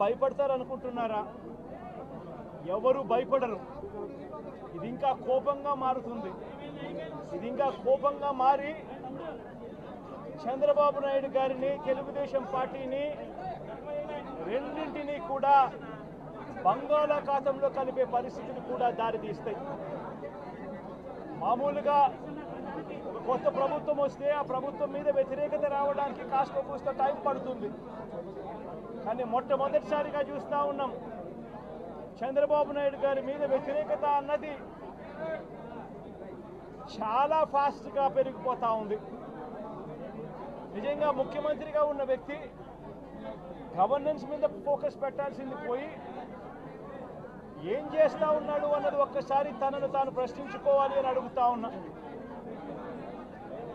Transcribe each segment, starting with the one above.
భయపడతారు అనుకుంటున్నారా? ఎవరు భయపడరు. ఇది ఇంకా కోపంగా మారుతుంది. ఇది ఇంకా కోపంగా మారి చంద్రబాబు నాయుడు గారిని, తెలుగుదేశం పార్టీని రెండింటినీ కూడా బంగాళాఖాతంలో కలిపే పరిస్థితులు కూడా దారితీస్తాయి. మామూలుగా కొత్త ప్రభుత్వం వస్తే ఆ ప్రభుత్వం మీద వ్యతిరేకత రావడానికి కాస్త కూస్త టైం పడుతుంది. కానీ మొట్టమొదటిసారిగా చూస్తూ ఉన్నాం చంద్రబాబు నాయుడు గారి మీద వ్యతిరేకత అన్నది చాలా ఫాస్ట్గా పెరిగిపోతూ ఉంది. నిజంగా ముఖ్యమంత్రిగా ఉన్న వ్యక్తి గవర్నెన్స్ మీద ఫోకస్ పెట్టాల్సింది పోయి ఏం చేస్తూ ఉన్నాడు అన్నది ఒక్కసారి తనను తాను ప్రశ్నించుకోవాలి అని అడుగుతా ఉన్నా.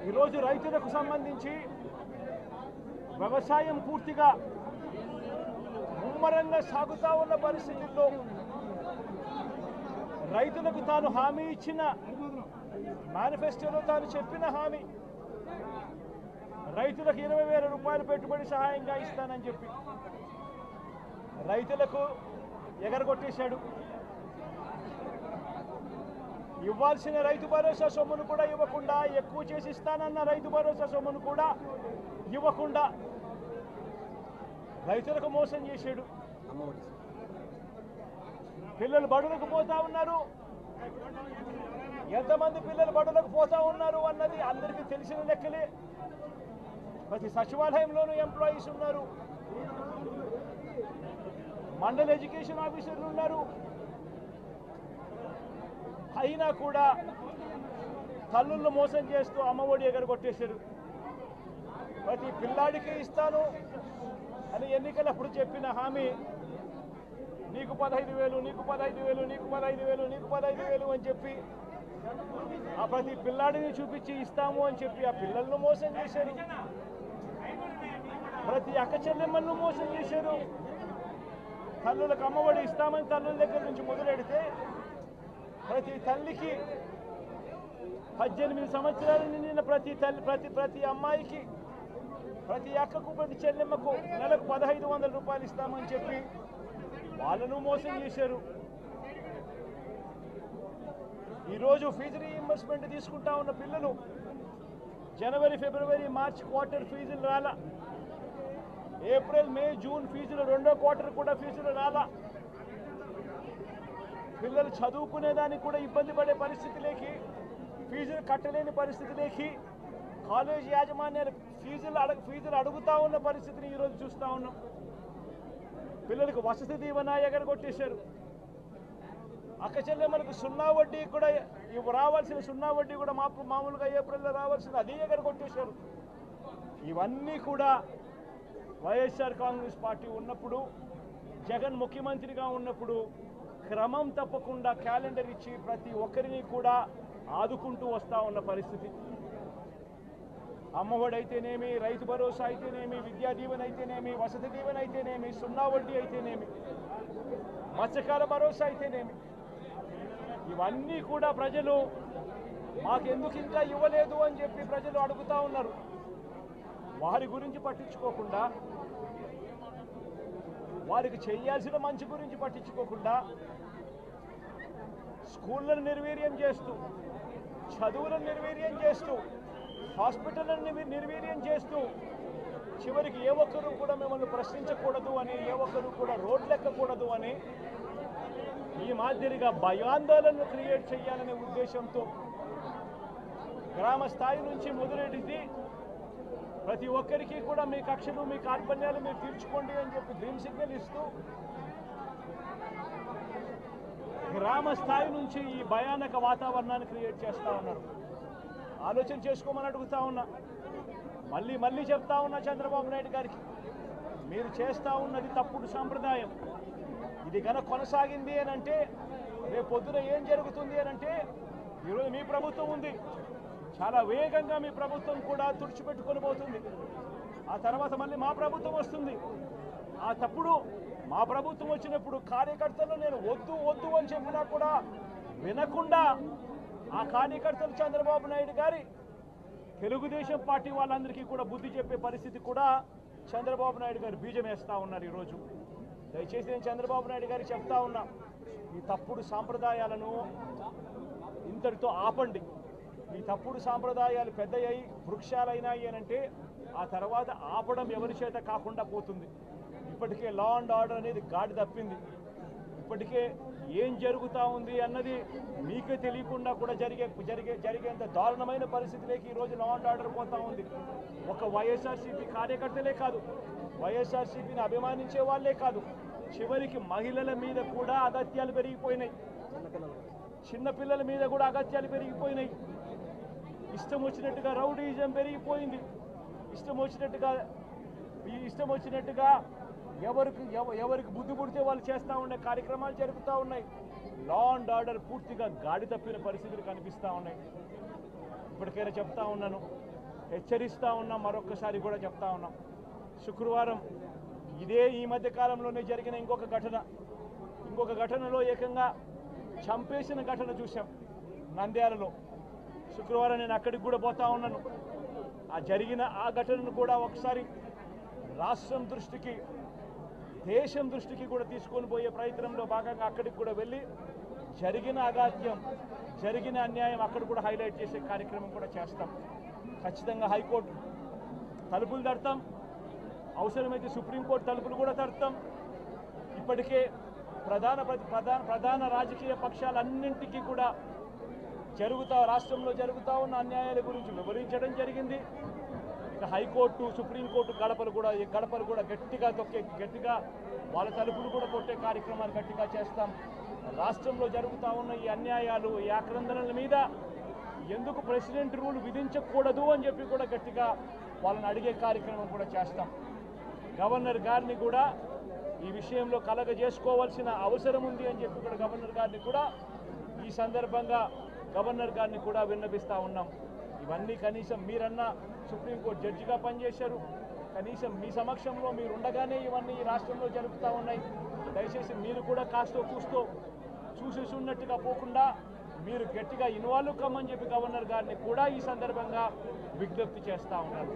ఈరోజు రైతులకు సంబంధించి వ్యవసాయం పూర్తిగా ముమ్మరంగా సాగుతూ ఉన్న పరిస్థితుల్లో రైతులకు తాను హామీ ఇచ్చిన మేనిఫెస్టోలో తాను చెప్పిన హామీ రైతులకు 20,000 రూపాయలు పెట్టుబడి సహాయంగా ఇస్తానని చెప్పి రైతులకు ఎగరగొట్టేశాడు. ఇవ్వాల్సిన రైతు భరోసా సొమ్మును కూడా ఇవ్వకుండా, ఎక్కువ చేసి ఇస్తానన్న రైతు భరోసా సొమ్మును కూడా ఇవ్వకుండా రైతులకు మోసం చేశాడు. పిల్లలు బడులకు పోతా ఉన్నారు. ఎంతమంది పిల్లలు బడులకు పోతా ఉన్నారు అన్నది అందరికీ తెలిసిన లెక్కలే. ప్రతి సచివాలయంలోనూ ఎంప్లాయీస్ ఉన్నారు, మండల ఎడ్యుకేషన్ ఆఫీసర్లు ఉన్నారు. అయినా కూడా తల్లులను మోసం చేస్తూ అమ్మఒడి ఎగరగొట్టేశారు. ప్రతి పిల్లాడికి ఇస్తాను అని ఎన్నికలప్పుడు చెప్పిన హామీ నీకు 15,000, నీకు 15,000, నీకు 15,000, నీకు 15,000 అని చెప్పి ఆ ప్రతి పిల్లాడిని చూపించి ఇస్తాము అని చెప్పి ఆ పిల్లలను మోసం చేశారు. ప్రతి అక్క చెల్లెమ్మలను మోసం చేశారు. తల్లులకు అమ్మఒడి ఇస్తామని తల్లుల దగ్గర నుంచి మొదలెడితే ప్రతి తల్లికి 18 సంవత్సరాలు నిండిన ప్రతి అమ్మాయికి, ప్రతి అక్కకు, ప్రతి చెల్లెమ్మకు నెలకు 1,500 రూపాయలు ఇస్తామని చెప్పి వాళ్ళను మోసం చేశారు. ఈరోజు ఫీజు రీయింబర్స్మెంట్ తీసుకుంటా ఉన్న పిల్లలు జనవరి, ఫిబ్రవరి, మార్చ్ క్వార్టర్ ఫీజులు రాలా. ఏప్రిల్, మే, జూన్ ఫీజులు, రెండో క్వార్టర్ కూడా ఫీజులు రాలా. పిల్లలు చదువుకునేదానికి కూడా ఇబ్బంది పడే పరిస్థితిలోకి, ఫీజులు కట్టలేని పరిస్థితిలోకి కాలేజీ యాజమాన్యాలు ఫీజులు అడుగుతా ఉన్న పరిస్థితిని ఈరోజు చూస్తూ ఉన్నాం. పిల్లలకు వసతి దీవెన ఎగరగొట్టేశారు. అక్క చెల్లెమ్మలకు సున్నా వడ్డీ కూడా రావాల్సిన సున్నా వడ్డీ కూడా మామూలుగా ఏప్రిల్లో రావాల్సిన అది ఎగరగొట్టేశారు. ఇవన్నీ కూడా వైఎస్ఆర్ కాంగ్రెస్ పార్టీ ఉన్నప్పుడు, జగన్ ముఖ్యమంత్రిగా ఉన్నప్పుడు క్రమం తప్పకుండా క్యాలెండర్ ఇచ్చి ప్రతి ఒక్కరిని కూడా ఆదుకుంటూ వస్తూ ఉన్న పరిస్థితి. అమ్మఒడి అయితేనేమి, రైతు భరోసా అయితేనేమి, విద్యా దీవెన అయితేనేమి, వసతి దీవెన అయితేనేమి, సున్నా వడ్డీ అయితేనేమి, మత్స్యకార భరోసా అయితేనేమి, ఇవన్నీ కూడా ప్రజలు మాకెందుకు ఇంకా ఇవ్వలేదు అని చెప్పి ప్రజలు అడుగుతూ ఉన్నారు. వారి గురించి పట్టించుకోకుండా, వారికి చేయాల్సిన మంచి గురించి పట్టించుకోకుండా స్కూళ్ళను నిర్వీర్యం చేస్తూ, చదువులను నిర్వీర్యం చేస్తూ, హాస్పిటళ్లను నిర్వీర్యం చేస్తూ చివరికి ఏ ఒక్కరూ కూడా మిమ్మల్ని ప్రశ్నించకూడదు అని, ఏ ఒక్కరూ కూడా రోడ్లెక్కకూడదు అని ఈ మాదిరిగా భయాందోళనను క్రియేట్ చేయాలనే ఉద్దేశంతో గ్రామ స్థాయి నుంచి మొదలెడితే ప్రతి ఒక్కరికి కూడా మీ కక్షలు, మీ కార్పణ్యాలు మీరు తీర్చుకోండి అని చెప్పి గ్రీన్ సిగ్నల్ ఇస్తూ గ్రామ స్థాయి నుంచి ఈ భయానక వాతావరణాన్ని క్రియేట్ చేస్తూ ఉన్నారు. ఆలోచన చేసుకోమని అడుగుతా ఉన్నా. మళ్ళీ చెప్తా ఉన్నా చంద్రబాబు నాయుడు గారికి, మీరు చేస్తూ ఉన్నది తప్పుడు సాంప్రదాయం. ఇది కనుక కొనసాగింది అని అంటే రేపు పొద్దున ఏం జరుగుతుంది అని అంటే, ఈరోజు మీ ప్రభుత్వం ఉంది, చాలా వేగంగా మీ ప్రభుత్వం కూడా తుడిచిపెట్టుకొని పోతుంది. ఆ తర్వాత మళ్ళీ మా ప్రభుత్వం వస్తుంది. ఆ తప్పుడు మా ప్రభుత్వం వచ్చినప్పుడు కార్యకర్తలు నేను వద్దు అని చెప్పినా కూడా వినకుండా ఆ కార్యకర్తలు చంద్రబాబు నాయుడు గారి తెలుగుదేశం పార్టీ వాళ్ళందరికీ కూడా బుద్ధి చెప్పే పరిస్థితి కూడా చంద్రబాబు నాయుడు గారు బీజం వేస్తూ ఉన్నారు. ఈరోజు దయచేసి నేను చంద్రబాబు నాయుడు గారికి చెప్తా ఉన్నా, ఈ తప్పుడు సాంప్రదాయాలను ఇంతటితో ఆపండి. ఈ తప్పుడు సాంప్రదాయాలు పెద్దయ్యాయి, వృక్షాలైనాయి అనంటే ఆ తర్వాత ఆపడం ఎవరి చేత కాకుండా పోతుంది. ఇప్పటికే లా అండ్ ఆర్డర్ అనేది గాడి తప్పింది. ఇప్పటికే ఏం జరుగుతూ ఉంది అన్నది మీకే తెలియకుండా కూడా జరిగేంత దారుణమైన పరిస్థితిలోకి ఈరోజు లా అండ్ ఆర్డర్ పోతూ ఉంది. ఒక వైఎస్ఆర్సీపీ కార్యకర్తలే కాదు, వైఎస్ఆర్సీపీని అభిమానించే వాళ్ళే కాదు, చివరికి మహిళల మీద కూడా అగత్యాలు పెరిగిపోయినాయి, చిన్నపిల్లల మీద కూడా అగత్యాలు పెరిగిపోయినాయి. ఇష్టం వచ్చినట్టుగా రౌడీజం పెరిగిపోయింది. ఇష్టం వచ్చినట్టుగా ఎవరికి బుద్ధి పుడితే వాళ్ళు చేస్తూ ఉండే కార్యక్రమాలు జరుగుతూ ఉన్నాయి. లా అండ్ ఆర్డర్ పూర్తిగా గాడి తప్పిన పరిస్థితులు కనిపిస్తూ ఉన్నాయి. ఇప్పటికైనా చెప్తా ఉన్నాను, హెచ్చరిస్తూ ఉన్నాం, మరొక్కసారి కూడా చెప్తా ఉన్నాం. శుక్రవారం ఈ మధ్య కాలంలోనే జరిగిన ఇంకొక ఘటనలో ఏకంగా చంపేసిన ఘటన చూసాం నంద్యాలలో. శుక్రవారం నేను అక్కడికి కూడా పోతా ఉన్నాను. ఆ ఘటనను కూడా ఒకసారి రాష్ట్రం దృష్టికి, దేశం దృష్టికి కూడా తీసుకొని పోయే ప్రయత్నంలో భాగంగా అక్కడికి కూడా వెళ్ళి జరిగిన అగాత్యం, జరిగిన అన్యాయం అక్కడ కూడా హైలైట్ చేసే కార్యక్రమం కూడా చేస్తాం. ఖచ్చితంగా హైకోర్టు తలుపులు తడతాం, అవసరమైతే సుప్రీంకోర్టు తలుపులు కూడా తడతాం. ఇప్పటికే ప్రధాన రాజకీయ పక్షాలన్నింటికీ కూడా రాష్ట్రంలో జరుగుతూ ఉన్న అన్యాయాల గురించి వివరించడం జరిగింది. ఇక హైకోర్టు, సుప్రీంకోర్టు గడపలు కూడా గట్టిగా వాళ్ళ తలుపులు కూడా కొట్టే కార్యక్రమాలు గట్టిగా చేస్తాం. రాష్ట్రంలో జరుగుతూ ఉన్న ఈ అన్యాయాలు, ఈ ఆక్రందనల మీద ఎందుకు ప్రెసిడెంట్ రూల్ విధించకూడదు అని చెప్పి కూడా గట్టిగా వాళ్ళని అడిగే కార్యక్రమం కూడా చేస్తాం. గవర్నర్ గారిని కూడా ఈ విషయంలో కలగజేసుకోవాల్సిన అవసరం ఉంది అని చెప్పి కూడా గవర్నర్ గారిని కూడా ఈ సందర్భంగా విన్నపిస్తూ ఉన్నాం. ఇవన్నీ కనీసం మీరన్నా సుప్రీంకోర్టు జడ్జిగా పనిచేశారు, కనీసం మీ సమక్షంలో మీరు ఉండగానే ఇవన్నీ ఈ రాష్ట్రంలో జరుగుతూ ఉన్నాయి. దయచేసి మీరు కూడా కాస్తో కూస్తో చూసేసి ఉన్నట్టుగా పోకుండా మీరు గట్టిగా ఇన్వాల్వ్ కమ్మని చెప్పి గవర్నర్ గారిని కూడా ఈ సందర్భంగా విజ్ఞప్తి చేస్తూ ఉన్నారు.